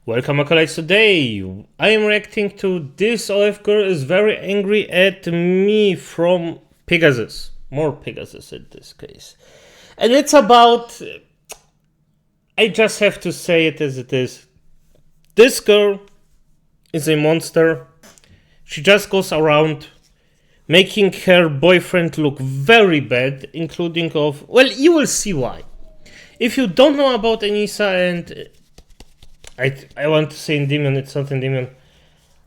Welcome acolytes, today I am reacting to this OF girl is very angry at me from Pegasus. MorePegasus in this case. And it's about, I just have to say it as it is. This girl is a monster. She just goes around making her boyfriend look very bad, including of, well, you will see why. If you don't know about Anissa and I want to say Endymion, it's not Endymion.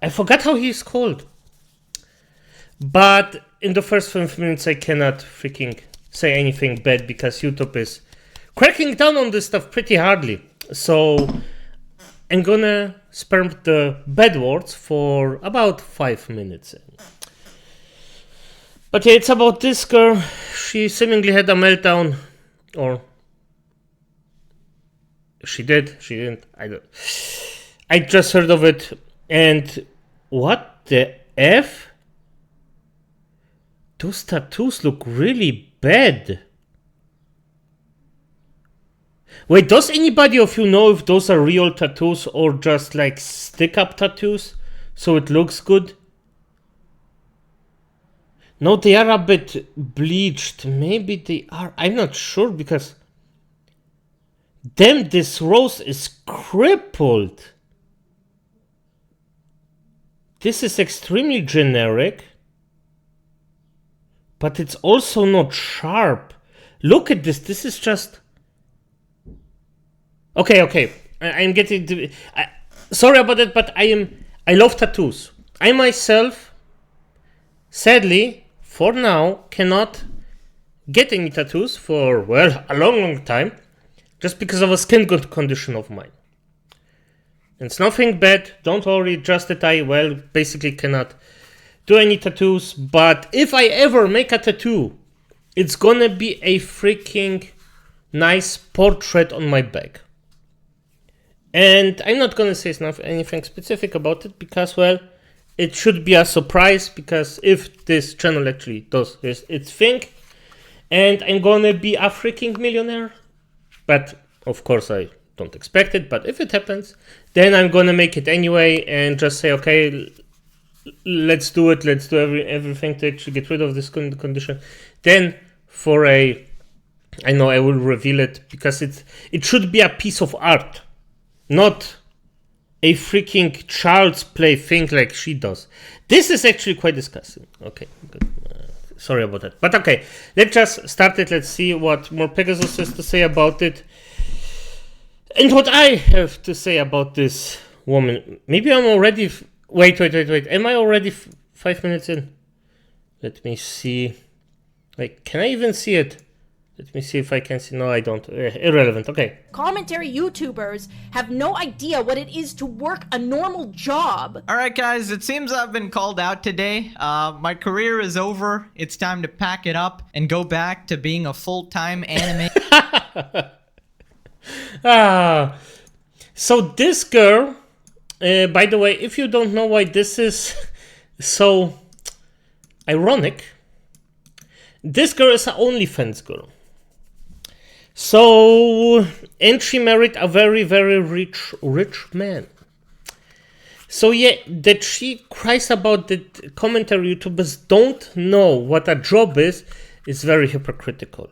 I forgot how he's called. But in the first 5 minutes I cannot freaking say anything bad because YouTube is cracking down on this stuff pretty hardly. So I'm gonna spare the bad words for about 5 minutes. But yeah, it's about this girl. She seemingly had a meltdown, or she didn't, I don't. I just heard of it, and what the F? Those tattoos look really bad. Wait, does anybody of you know if those are real tattoos or just like stick-up tattoos, so it looks good? No, they are a bit bleached. Maybe they are. I'm not sure because damn, this rose is crippled. This is extremely generic, but it's also not sharp. Look at this. This is just... Okay. I'm getting... sorry about it, but I love tattoos. I myself, sadly, for now, cannot get any tattoos for, well, a long time. Just because of a skin condition of mine. It's nothing bad, don't worry, just that I, well, basically cannot do any tattoos. But if I ever make a tattoo, it's gonna be a freaking nice portrait on my back. And I'm not gonna say anything specific about it because, well, it should be a surprise, because if this channel actually does its thing, and I'm gonna be a freaking millionaire, but of course I don't expect it, but if it happens, then I'm gonna make it anyway and just say, okay, let's do it, let's do everything to actually get rid of this condition. Then for I know I will reveal it, because it should be a piece of art, not a freaking child's play thing like she does. This is actually quite disgusting. Okay, good. Sorry about that. But okay, let's just start it. Let's see what MorePegasus has to say about it. And what I have to say about this woman. Maybe I'm already... Wait. Am I already 5 minutes in? Let me see. Like, can I even see it? Let me see if I can see. No, I don't. Irrelevant. Okay. Commentary YouTubers have no idea what it is to work a normal job. Alright guys, it seems I've been called out today. My career is over. It's time to pack it up and go back to being a full-time anime. So this girl, by the way, if you don't know why this is so ironic, this girl is an OnlyFans girl. So, and she married a very, very rich man. So yeah, that she cries about that commentary YouTubers don't know what a job is very hypocritical.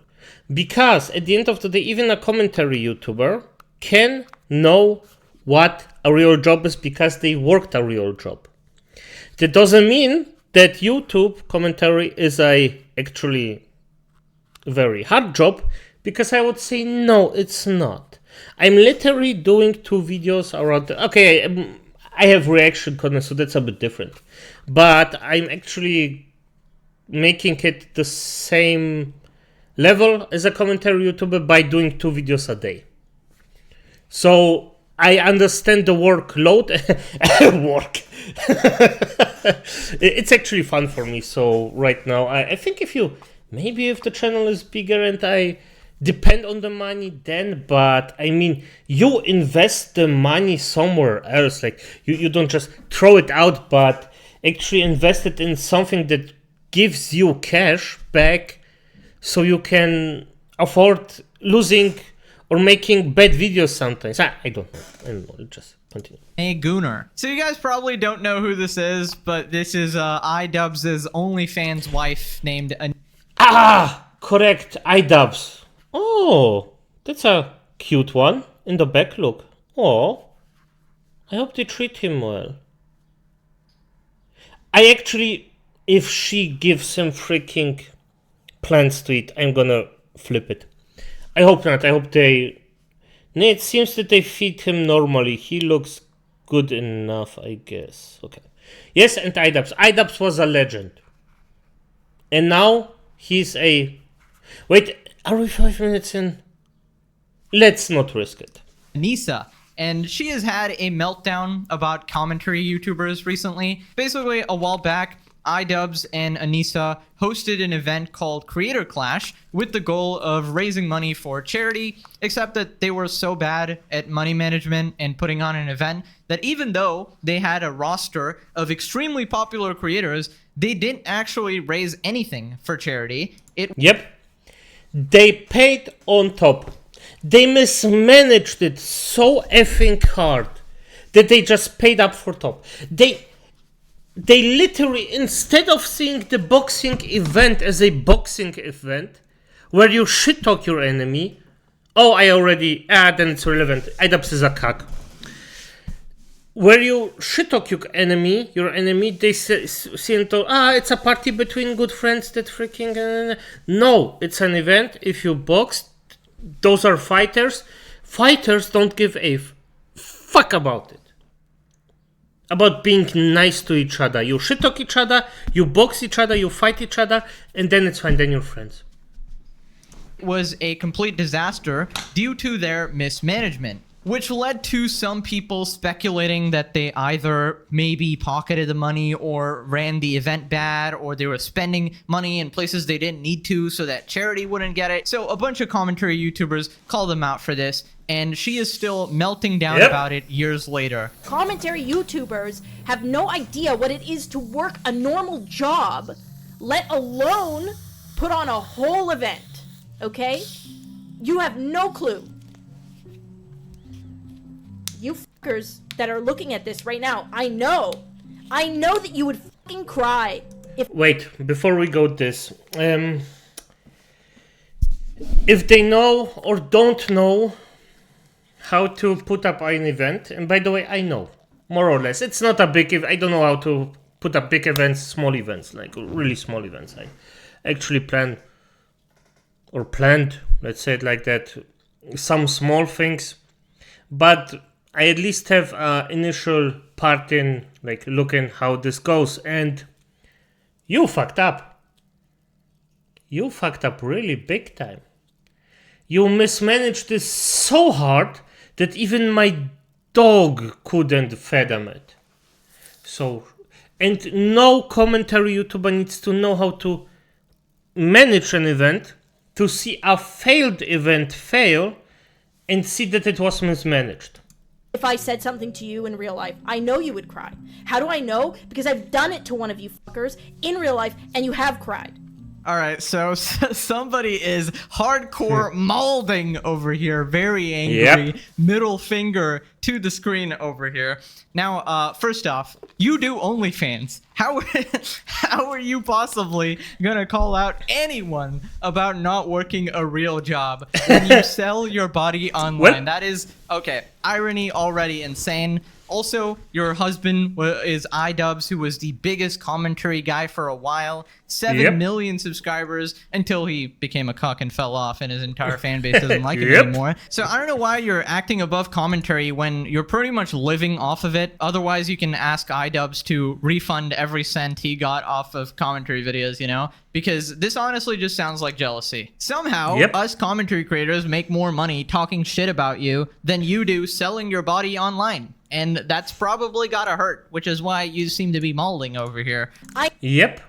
Because at the end of the day, even a commentary YouTuber can know what a real job is because they worked a real job. That doesn't mean that YouTube commentary is actually very hard job, because I would say no, it's not. I'm literally doing 2 videos around... Okay, I have reaction content, so that's a bit different. But I'm actually making it the same level as a commentary YouTuber by doing 2 videos a day. So I understand the workload. Work. It's actually fun for me. So right now, I think if the channel is bigger and I depend on the money, then, but I mean, you invest the money somewhere else. Like you don't just throw it out, but actually invest it in something that gives you cash back, so you can afford losing or making bad videos sometimes. I don't know. I don't know. Just continue. Hey, Gooner. So you guys probably don't know who this is, but this is iDubbbz's OnlyFans wife named Correct. iDubbbz. Oh, that's a cute one in the back. Look. Oh, I hope they treat him well. I actually, if she gives him freaking plants to eat, I'm gonna flip it. I hope not. I hope they... No, it seems that they feed him normally. He looks good enough, I guess. Okay. Yes, and iDubbbz. iDubbbz was a legend. And now he's a... Wait, are we 5 minutes in? Let's not risk it. Nisa, and she has had a meltdown about commentary YouTubers recently. Basically, a while back, iDubbbz and Anissa hosted an event called Creator Clash with the goal of raising money for charity, except that they were so bad at money management and putting on an event that even though they had a roster of extremely popular creators, they didn't actually raise anything for charity. Yep. They paid on top. They mismanaged it so effing hard that they just paid up for top. They literally, instead of seeing the boxing event as a boxing event where you shit talk your enemy, then it's relevant. iDubbbz is a cuck. Where you shit talk your enemy, they see into, it's a party between good friends that freaking. No, it's an event. If you box, those are fighters. Fighters don't give a fuck about it. About being nice to each other. You shit talk each other, you box each other, you fight each other, and then it's fine, then you're friends. Was a complete disaster due to their mismanagement, which led to some people speculating that they either maybe pocketed the money or ran the event bad, or they were spending money in places they didn't need to so that charity wouldn't get it. So a bunch of commentary YouTubers called them out for this, and she is still melting down about it years later. Commentary YouTubers have no idea what it is to work a normal job, let alone put on a whole event, okay? You have no clue. You fuckers that are looking at this right now, I know that you would fucking cry if... Wait, before we go this, if they know or don't know how to put up an event, and by the way, I know, more or less, it's not a big event, I don't know how to put up big events, small events, like really small events. I actually planned, let's say it like that, some small things, but I at least have an initial part in, like, looking how this goes, and you fucked up. You fucked up really big time. You mismanaged this so hard that even my dog couldn't fathom it. So, and no commentary YouTuber needs to know how to manage an event, to see a failed event fail, and see that it was mismanaged. If I said something to you in real life, I know you would cry. How do I know? Because I've done it to one of you fuckers in real life, and you have cried. All right, so somebody is hardcore molding over here, very angry, middle finger to the screen over here. Now, first off, you do OnlyFans. How are you possibly gonna call out anyone about not working a real job when you sell your body online? What? That is, okay, irony already insane. Also, your husband is iDubbbz, who was the biggest commentary guy for a while. 7 million subscribers until he became a cuck and fell off, and his entire fan base doesn't like him anymore. So I don't know why you're acting above commentary when you're pretty much living off of it. Otherwise, you can ask iDubbbz to refund every cent he got off of commentary videos, you know? Because this honestly just sounds like jealousy. Somehow, us commentary creators make more money talking shit about you than you do selling your body online. And that's probably gotta hurt, which is why you seem to be molding over here. Yep.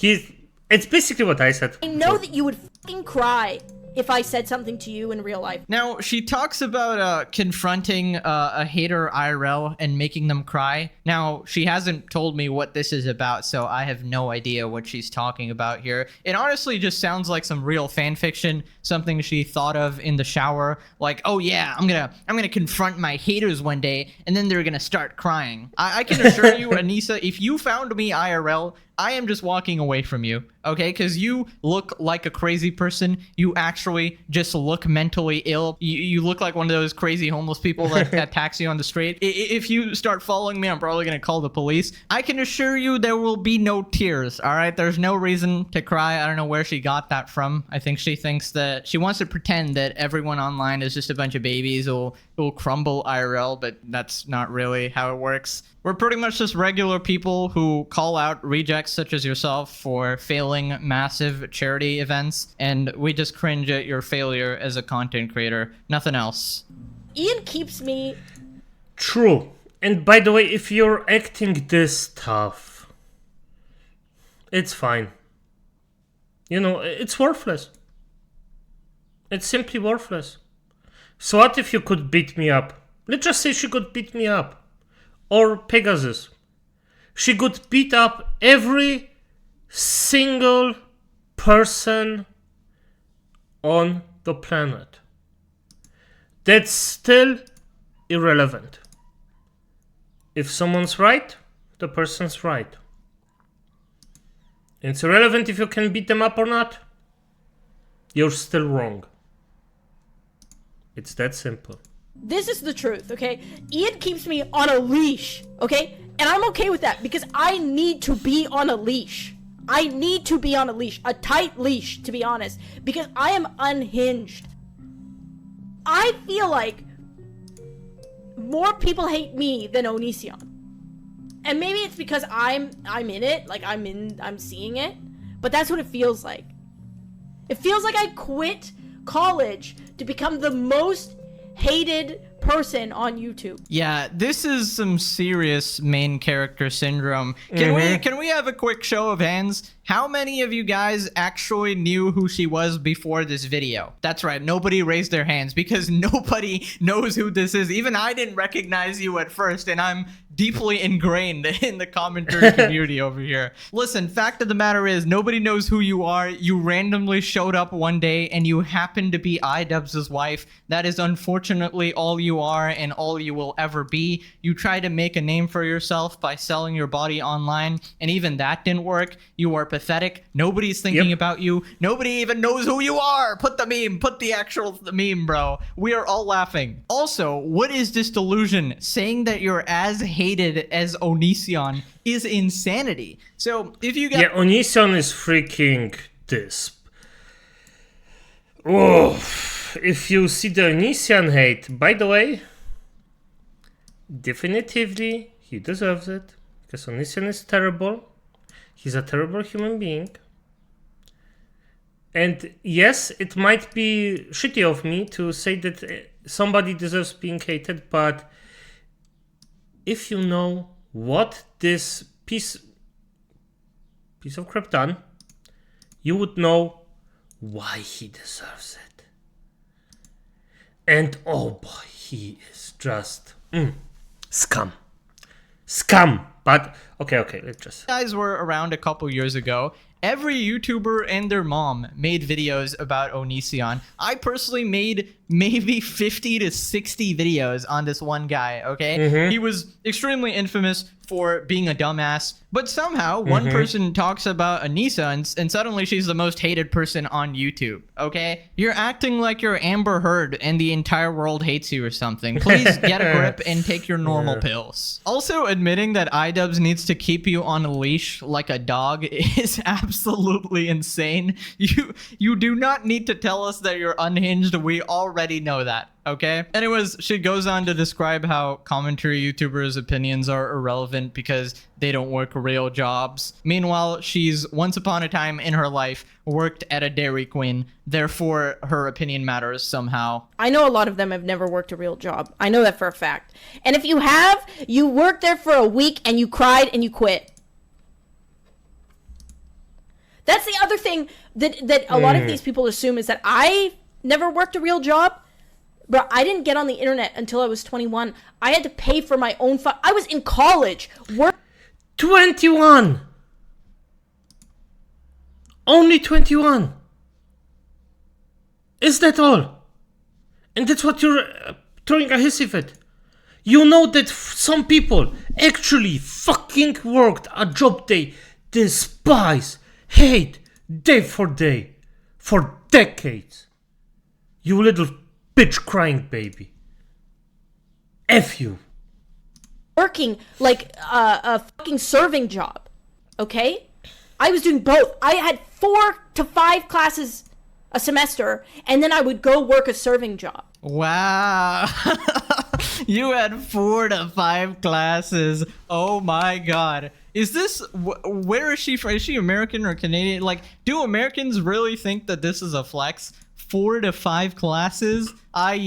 It's basically what I said. I know that you would fucking cry if I said something to you in real life. Now, she talks about confronting a hater IRL and making them cry. Now, she hasn't told me what this is about, so I have no idea what she's talking about here. It honestly just sounds like some real fan fiction, something she thought of in the shower. Like, oh yeah, I'm gonna confront my haters one day, and then they're gonna start crying. I can assure you, Anissa, if you found me IRL, I am just walking away from you, okay? Because you look like a crazy person. You actually just look mentally ill. You look like one of those crazy homeless people that attacks you on the street. If you start following me, I'm probably going to call the police. I can assure you there will be no tears, all right? There's no reason to cry. I don't know where she got that from. I think she thinks that she wants to pretend that everyone online is just a bunch of babies who will crumble IRL, but that's not really how it works. We're pretty much just regular people who call out rejects such as yourself for failing massive charity events, and we just cringe at your failure as a content creator. Nothing else. Ian keeps me... True. And by the way, if you're acting this tough, it's fine. You know, it's worthless. It's simply worthless. So what if you could beat me up? Let's just say she could beat me up. Or Pegasus. She could beat up every single person on the planet. That's still irrelevant. If someone's right, the person's right. It's irrelevant if you can beat them up or not. You're still wrong. It's that simple. This is the truth, okay? Ian keeps me on a leash, okay? And I'm okay with that because I need to be on a leash. I need to be on a leash, a tight leash, to be honest, because I am unhinged. I feel like more people hate me than Onision. And maybe it's because I'm in it, like I'm seeing it, but that's what it feels like. It feels like I quit college to become the most hated person on YouTube. Yeah, this is some serious main character syndrome. Can we have a quick show of hands? How many of you guys actually knew who she was before this video? That's right, nobody raised their hands because nobody knows who this is. Even I didn't recognize you at first, and I'm deeply ingrained in the commentary community over here. Listen, fact of the matter is, nobody knows who you are. You randomly showed up one day and you happen to be iDubbbz's wife. That is unfortunately all you are and all you will ever be. You try to make a name for yourself by selling your body online, and even that didn't work. You are pathetic. Nobody's thinking about you. Nobody even knows who you are. Put the meme. Put the actual meme, bro. We are all laughing. Also, what is this delusion? Saying that you're as hated as Onision is insanity. So if you get... Yeah, Onision is freaking this. Oh, if you see the Onision hate, by the way, definitively he deserves it. Because Onision is terrible. He's a terrible human being. And yes, it might be shitty of me to say that somebody deserves being hated, but if you know what this piece of crap done, you would know why he deserves it. And oh boy, he is just scum. But okay, let's just... guys were around a couple years ago. Every YouTuber and their mom made videos about Onision. I personally made maybe 50 to 60 videos on this one guy, okay? He was extremely infamous for being a dumbass, but somehow one person talks about Anissa and suddenly she's the most hated person on YouTube, okay? You're acting like you're Amber Heard and the entire world hates you or something. Please get a grip and take your normal pills. Also, admitting that iDubbbz needs to keep you on a leash like a dog is absolutely insane. You do not need to tell us that you're unhinged. We already know that. Okay. Anyways, she goes on to describe how commentary YouTubers' opinions are irrelevant because they don't work real jobs. Meanwhile, she's once upon a time in her life worked at a Dairy Queen. Therefore, her opinion matters somehow. I know a lot of them have never worked a real job. I know that for a fact. And if you have, you worked there for a week and you cried and you quit. That's the other thing that a lot of these people assume is that I never worked a real job. Bro, I didn't get on the internet until I was 21. I had to pay for my own I was in college. 21! Only 21! Is that all? And that's what you're throwing a hissy fit. You know that some people actually fucking worked a job they despise, hate, day for day, for decades. You little bitch crying baby. F you. Working like a fucking serving job, okay? I was doing both. I had 4 to 5 classes a semester, and then I would go work a serving job. Wow. You had 4 to 5 classes. Oh my god. Is this, where is she from? Is she American or Canadian? Like, do Americans really think that this is a flex? 4 to 5 classes? Ay,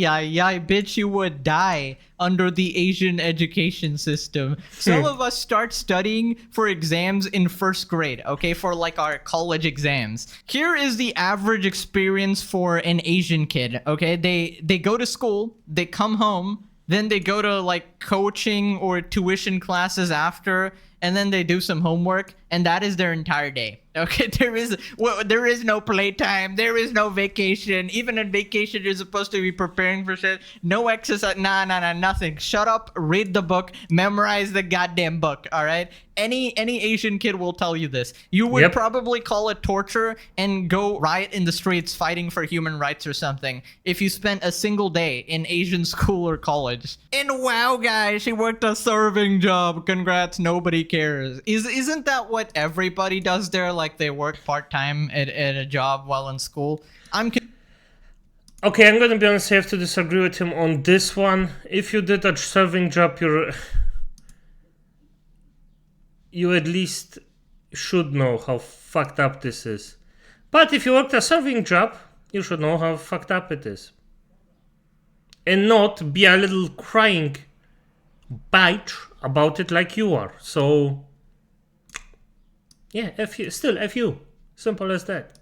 bitch, you would die under the Asian education system. Some of us start studying for exams in 1st grade, okay, for like our college exams. Here is the average experience for an Asian kid, okay? They go to school, they come home, then they go to like coaching or tuition classes after, and then they do some homework, and that is their entire day. Okay, there is no playtime, there is no vacation. Even in vacation, you're supposed to be preparing for shit. No exercise, nah, nothing. Shut up, read the book, memorize the goddamn book. All right. Any Asian kid will tell you this. You would probably call it torture and go riot in the streets fighting for human rights or something if you spent a single day in Asian school or college. And wow, guys, she worked a serving job. Congrats, nobody cares. Isn't that what everybody does there? Like they work part-time at a job while in school? Okay, I'm gonna be honest, I have to disagree with him on this one. If you did a serving job, you at least should know how fucked up this is. But if you worked a serving job, you should know how fucked up it is. And not be a little crying bitch about it like you are. So, yeah, F you. Still F you. Simple as that.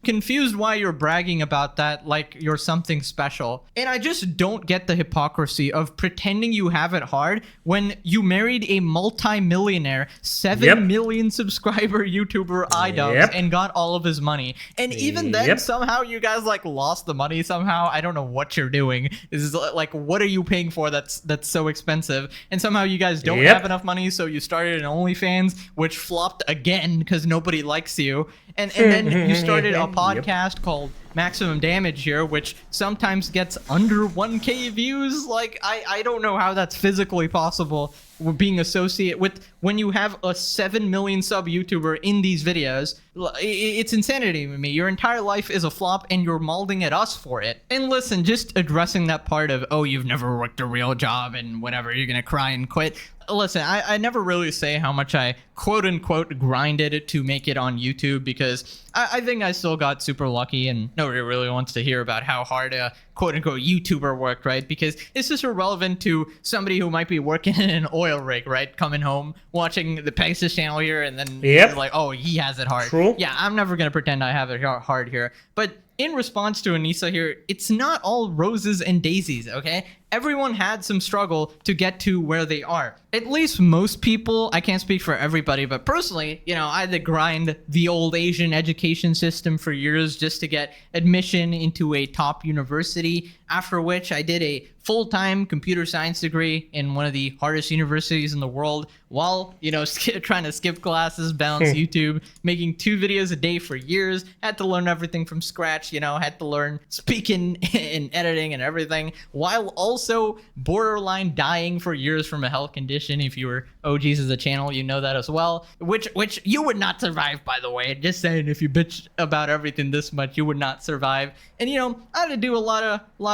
Confused why you're bragging about that like you're something special. And I just don't get the hypocrisy of pretending you have it hard when you married a multi-millionaire 7 million subscriber YouTuber iDubbbz and got all of his money. And even then somehow you guys like lost the money somehow. I don't know what you're doing. This is like, what are you paying for that's so expensive? And somehow you guys don't have enough money, so you started an OnlyFans, which flopped again because nobody likes you. And then you started a podcast called Maximum Damage here, which sometimes gets under 1K views. Like, I don't know how that's physically possible with being associated with when you have a 7 million sub YouTuber in these videos. It's insanity to me. Your entire life is a flop and you're mauling at us for it. And listen, just addressing that part of, oh, you've never worked a real job and whatever, you're gonna cry and quit. Listen, I never really say how much I quote-unquote grinded to make it on YouTube because I think I still got super lucky and nobody really wants to hear about how hard a quote-unquote YouTuber worked, right? Because it's just irrelevant to somebody who might be working in an oil rig, right? Coming home, watching the Pegasus channel here, and then like, oh, he has it hard. True. Yeah, I'm never going to pretend I have it hard here. But in response to Anissa here, it's not all roses and daisies, okay? Everyone had some struggle to get to where they are. At least most people, I can't speak for everybody, but personally, you know, I had to grind the old Asian education system for years just to get admission into a top university, after which I did a full-time computer science degree in one of the hardest universities in the world while, you know, trying to skip classes, balance YouTube, making 2 videos a day for years, had to learn everything from scratch, you know, had to learn speaking and editing and everything, while also borderline dying for years from a health condition. If you were OGs of the channel, you know that as well, which you would not survive, by the way. Just saying, if you bitch about everything this much, you would not survive. And, you know, I had to do a lot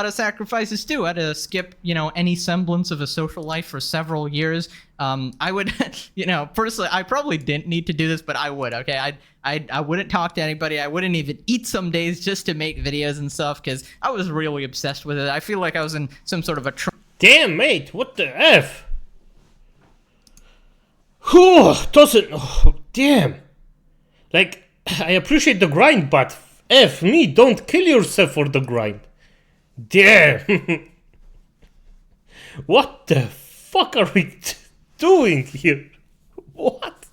of sacrifices too. I had to skip, you know, any semblance of a social life for several years. I would, you know, personally, I probably didn't need to do this, but I would, okay? I wouldn't talk to anybody. I wouldn't even eat some days just to make videos and stuff because I was really obsessed with it. I feel like I was in some sort of a... Damn, mate, what the F? Whew, doesn't... Oh, damn. Like, I appreciate the grind, but F me, don't kill yourself for the grind. Damn. What the fuck are we doing here? What?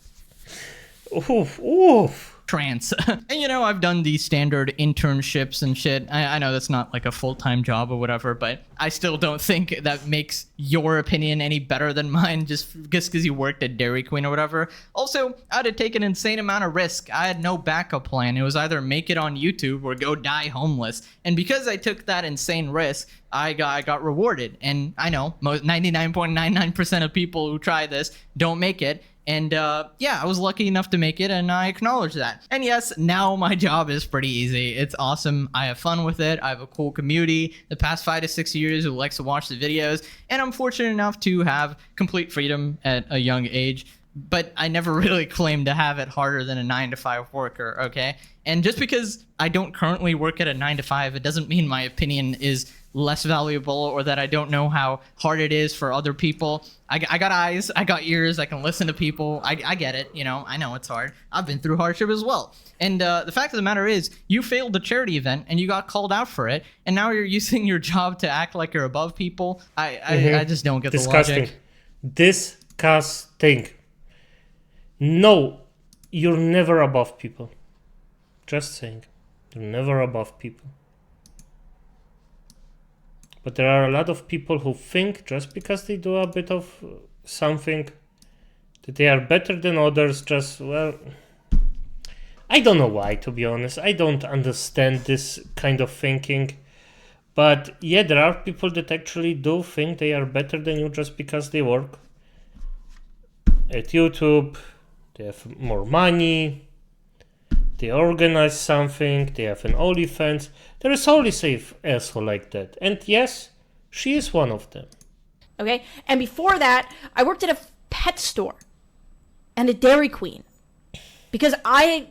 Oof. Trance. And I've done these standard internships and shit. I know that's not like a full-time job or whatever, but I still don't think that makes your opinion any better than mine just because you worked at Dairy Queen or whatever. Also, I had to take an insane amount of risk. I had no backup plan. It was either make it on YouTube or go die homeless. And because I took that insane risk, I got rewarded. And I know 99.99% of people who try this don't make it. And I was lucky enough to make it, and I acknowledge that. And yes, now my job is pretty easy. It's awesome. I have fun with it. I have a cool community the past 5 to 6 years who likes to watch the videos, and I'm fortunate enough to have complete freedom at a young age. But I never really claimed to have it harder than a 9-to-5 worker, okay? And just because I don't currently work at a 9-to-5, it doesn't mean my opinion is less valuable or that I don't know how hard it is for other people. I got eyes, I got ears, I can listen to people. I get it, I know it's hard. I've been through hardship as well. And the fact of the matter is, you failed the charity event and you got called out for it, and now you're using your job to act like you're above people. I just don't get the logic. Disgusting. No, you're never above people. Just saying. You're never above people. But there are a lot of people who think just because they do a bit of something that they are better than others. I don't know why, to be honest. I don't understand this kind of thinking. But yeah, there are people that actually do think they are better than you just because they work at YouTube. They have more money. They organize something. They have an OnlyFans. There is always an asshole like that. And yes, she is one of them. Okay? And before that, I worked at a pet store and a Dairy Queen. Because I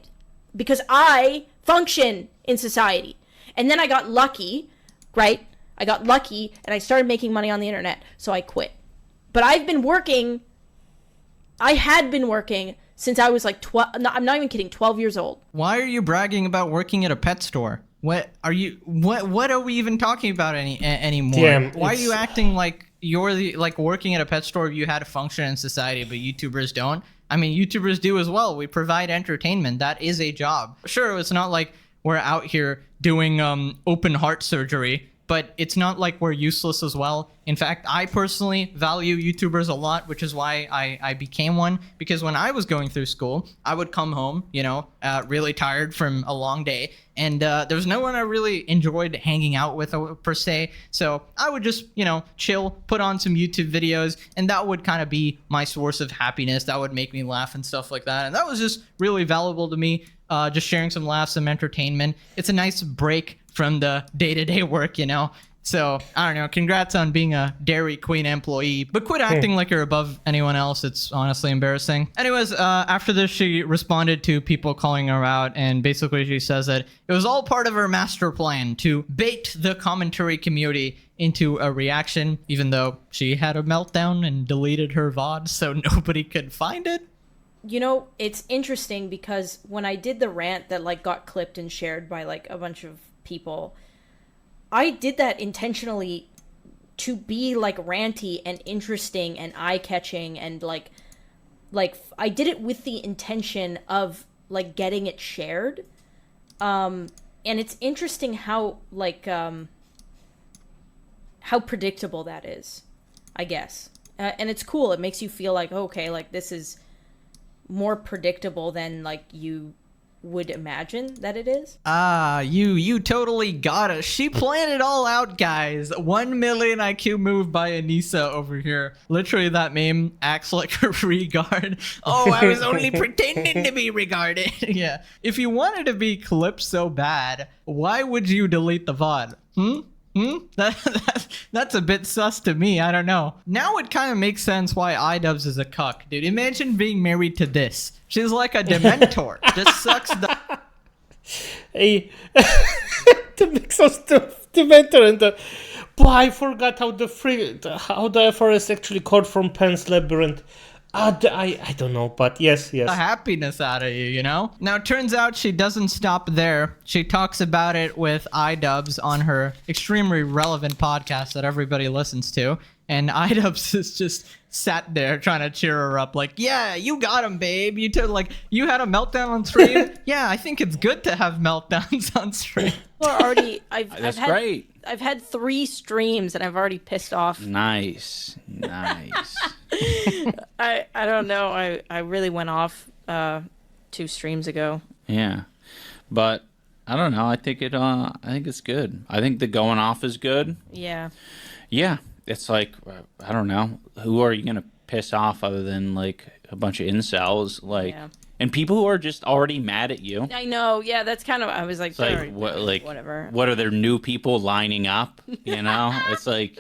function in society. And then I got lucky, right? I got lucky and I started making money on the internet. So I quit. But I had been working since I was like 12, I'm not even kidding, 12 years old. Why are you bragging about working at a pet store? What are we even talking about anymore? Damn, why are you acting like you're working at a pet store? You had to function in society, but YouTubers don't? I mean, YouTubers do as well. We provide entertainment. That is a job. Sure, it's not like we're out here doing open heart surgery, but it's not like we're useless as well. In fact, I personally value YouTubers a lot, which is why I became one. Because when I was going through school, I would come home, really tired from a long day. And there was no one I really enjoyed hanging out with per se. So I would just, chill, put on some YouTube videos, and that would kind of be my source of happiness. That would make me laugh and stuff like that. And that was just really valuable to me, just sharing some laughs, some entertainment. It's a nice break from the day-to-day work, So, I don't know, congrats on being a Dairy Queen employee, but quit acting like you're above anyone else. It's honestly embarrassing. Anyways, after this, she responded to people calling her out, and basically she says that it was all part of her master plan to bait the commentary community into a reaction, even though she had a meltdown and deleted her VOD so nobody could find it. It's interesting because when I did the rant that got clipped and shared by a bunch of people, I did that intentionally to be ranty and interesting and eye-catching and I did it with the intention of getting it shared. And it's interesting how how predictable that is, I guess. And it's cool. It makes you feel okay, this is more predictable than you would imagine that it is. You totally got it. She planned it all out, guys. 1 million IQ move by Anissa over here. Literally, that meme acts like a regard. Oh, I was only pretending to be regarded. Yeah. If you wanted to be clipped so bad, why would you delete the VOD? That's a bit sus to me. I don't know. Now it kind of makes sense why iDubbbz is a cuck, dude. Imagine being married to this. She's like a Dementor. Just sucks the... Hey, the mix of Dementor and the... Boy, I forgot how the FRS actually called from Pan's Labyrinth. I don't know, but yes. The happiness out of you, you know? Now, it turns out she doesn't stop there. She talks about it with iDubbbz on her extremely relevant podcast that everybody listens to. And iDubbbz is just sat there trying to cheer her up, like, yeah, you got him, babe. You had a meltdown on stream. Yeah, I think it's good to have meltdowns on stream. Well, already, That's great. I've had 3 streams and I've already pissed off. Nice. I don't know. I really went off 2 streams ago. Yeah, but I don't know. I think it's good. I think the going off is good. Yeah. Yeah, it's like I don't know. Who are you gonna piss off other than like a bunch of incels? Like. Yeah. And people who are just already mad at you. I know, yeah, that's kind of. I was like, it's like whatever. What are there new people lining up? You know, it's like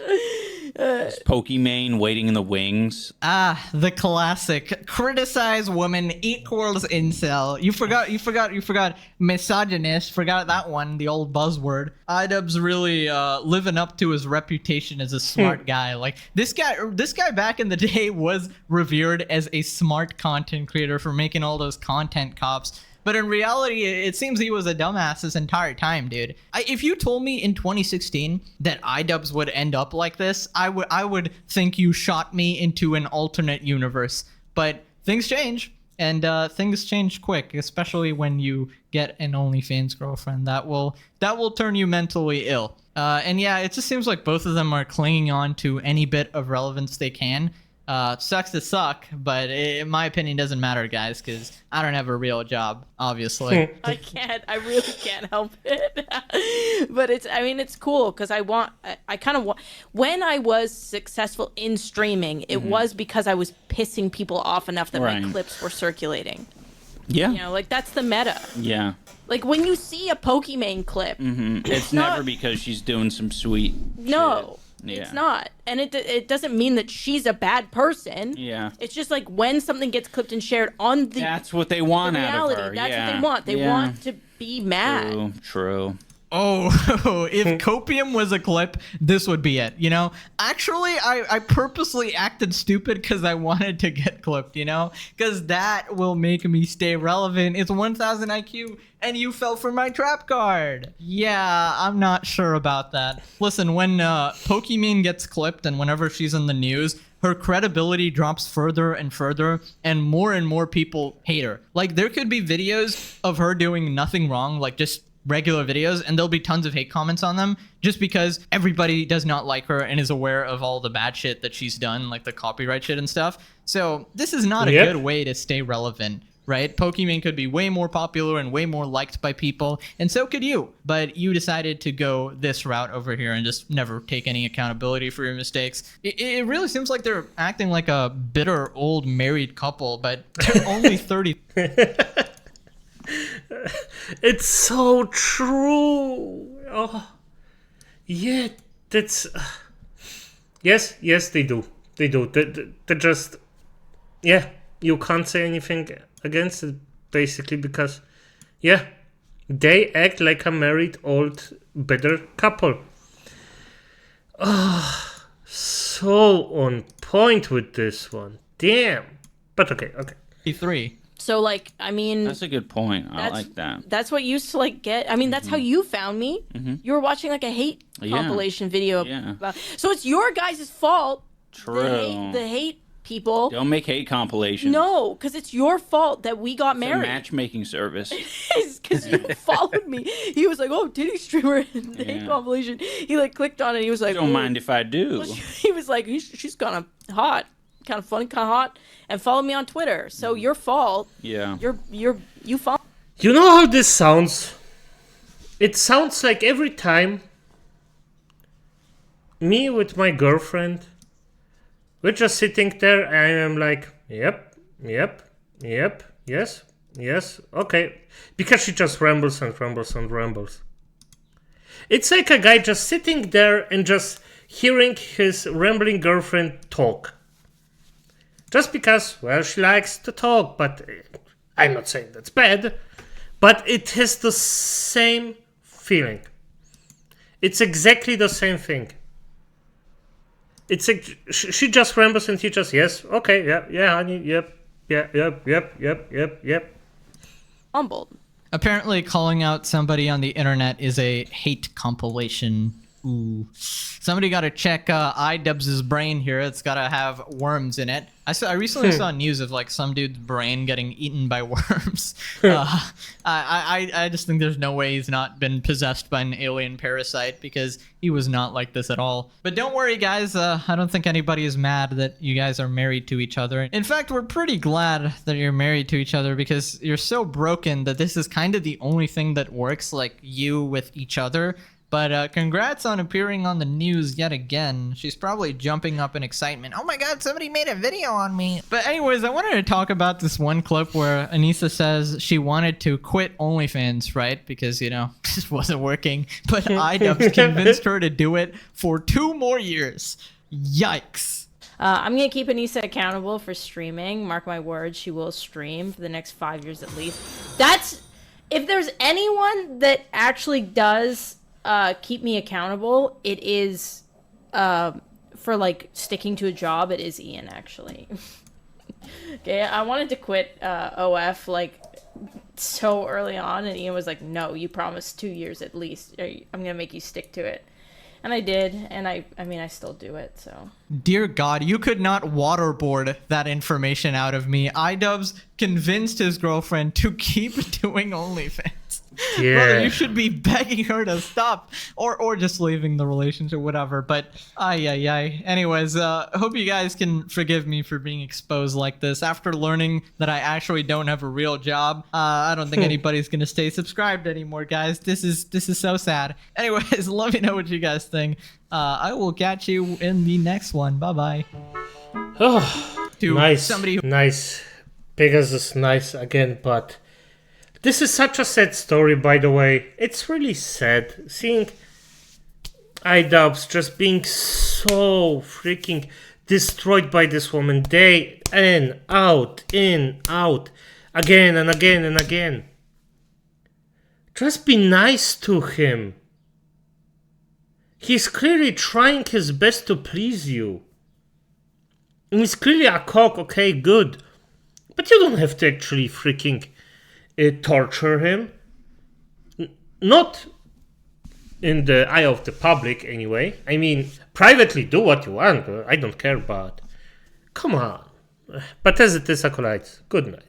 Pokimane waiting in the wings. The classic: criticize woman equals incel. You forgot misogynist. Forgot that one, the old buzzword. iDubbbz really living up to his reputation as a smart guy. Like this guy back in the day was revered as a smart content creator for making all those content cops. But in reality, it seems he was a dumbass this entire time, dude. If you told me in 2016 that iDubbbz would end up like this, I would think you shot me into an alternate universe. But things change, and things change quick, especially when you get an OnlyFans girlfriend. That will turn you mentally ill. And yeah, it just seems like both of them are clinging on to any bit of relevance they can. Sucks to suck, but in my opinion, doesn't matter, guys, because I don't have a real job, obviously. I really can't help it. But it's cool, because I kind of want, when I was successful in streaming, it was because I was pissing people off enough that my clips were circulating. Yeah. You know, like, that's the meta. Yeah. Like, when you see a Pokimane clip, it's never because she's doing some sweet No. shit. Yeah. It's not. And it doesn't mean that she's a bad person. Yeah. It's just like when something gets clipped and shared on the That's what they want reality, out of her. that's what they want. They want to be mad. True. Oh, if Copium was a clip, this would be it, you know? Actually, I purposely acted stupid because I wanted to get clipped, you know? Because that will make me stay relevant. It's 1000 IQ, and you fell for my trap card. Yeah, I'm not sure about that. Listen, when Pokimane gets clipped and whenever she's in the news, her credibility drops further and further, and more people hate her. Like, there could be videos of her doing nothing wrong, like just regular videos, and there'll be tons of hate comments on them just because everybody does not like her and is aware of all the bad shit that she's done, like the copyright shit and stuff. So this is not a good way to stay relevant, right? Pokimane could be way more popular and way more liked by people, and so could you. But you decided to go this route over here and just never take any accountability for your mistakes. It really seems like they're acting like a bitter old married couple, but they're only 30. It's so true. Oh, yeah, that's. Yes, they do. They just. Yeah, you can't say anything against it, basically, because, yeah, they act like a married old bitter couple. Oh, so on point with this one. Damn. But okay. 3. So, like, I mean... That's a good point. I like that. That's what used to, like, get... I mean, that's how you found me. You were watching, like, a hate compilation video. About, so it's your guys' fault. True. The hate people. Don't make hate compilations. No, because it's your fault that we got married. It's a matchmaking service. Because you followed me. He was like, oh, titty streamer in the hate compilation. He, like, clicked on it. He was like... Don't mind if I do. He was like, she's kind of hot. Kind of funny, kind of hot, and follow me on Twitter. So your fault. Yeah. You follow. You know how this sounds? It sounds like every time me with my girlfriend, we're just sitting there and I'm like, yep, yes, okay. Because she just rambles. It's like a guy just sitting there and just hearing his rambling girlfriend talk. Just because, well, she likes to talk, but I'm not saying that's bad. But it has the same feeling. It's exactly the same thing. It's like she just rambles and he just, yes, okay, yeah, honey, yep. Humbled. Apparently, calling out somebody on the internet is a hate compilation. Ooh. Somebody got to check iDubbbz's brain here. It's got to have worms in it. I recently saw news of like some dude's brain getting eaten by worms. I just think there's no way he's not been possessed by an alien parasite, because he was not like this at all. But don't worry, guys. I don't think anybody is mad that you guys are married to each other. In fact, we're pretty glad that you're married to each other, because you're so broken that this is kind of the only thing that works, like you with each other. But congrats on appearing on the news yet again. She's probably jumping up in excitement. Oh my god, somebody made a video on me. But anyways, I wanted to talk about this one clip where Anissa says she wanted to quit OnlyFans, right? Because, you know, this wasn't working. But iDubbbz convinced her to do it for 2 more years. Yikes. I'm going to keep Anissa accountable for streaming. Mark my words, she will stream for the next 5 years at least. If there's anyone that actually does keep me accountable, it is for like sticking to a job, it is Ian, actually. Okay, I wanted to quit OF like so early on, and Ian was like, no, you promised 2 years at least. I'm gonna make you stick to it. And I did, and I mean, I still do it, so. Dear God, you could not waterboard that information out of me. iDubbbz convinced his girlfriend to keep doing OnlyFans. Yeah. Brother, you should be begging her to stop, or just leaving the relationship, whatever. But anyways, hope you guys can forgive me for being exposed like this. After learning that I actually don't have a real job, I don't think anybody's gonna stay subscribed anymore, guys. This is so sad. Anyways, let me know what you guys think. I will catch you in the next one. Bye bye. Oh, nice. Nice. Pegasus, nice again, but this is such a sad story, by the way. It's really sad seeing iDubbbz just being so freaking destroyed by this woman day in, out, again and again and again. Just be nice to him. He's clearly trying his best to please you. And he's clearly a cock, okay, good. But you don't have to actually freaking torture him. Not in the eye of the public, anyway. I mean, privately do what you want. I don't care, but come on. But as it is, acolytes, good night.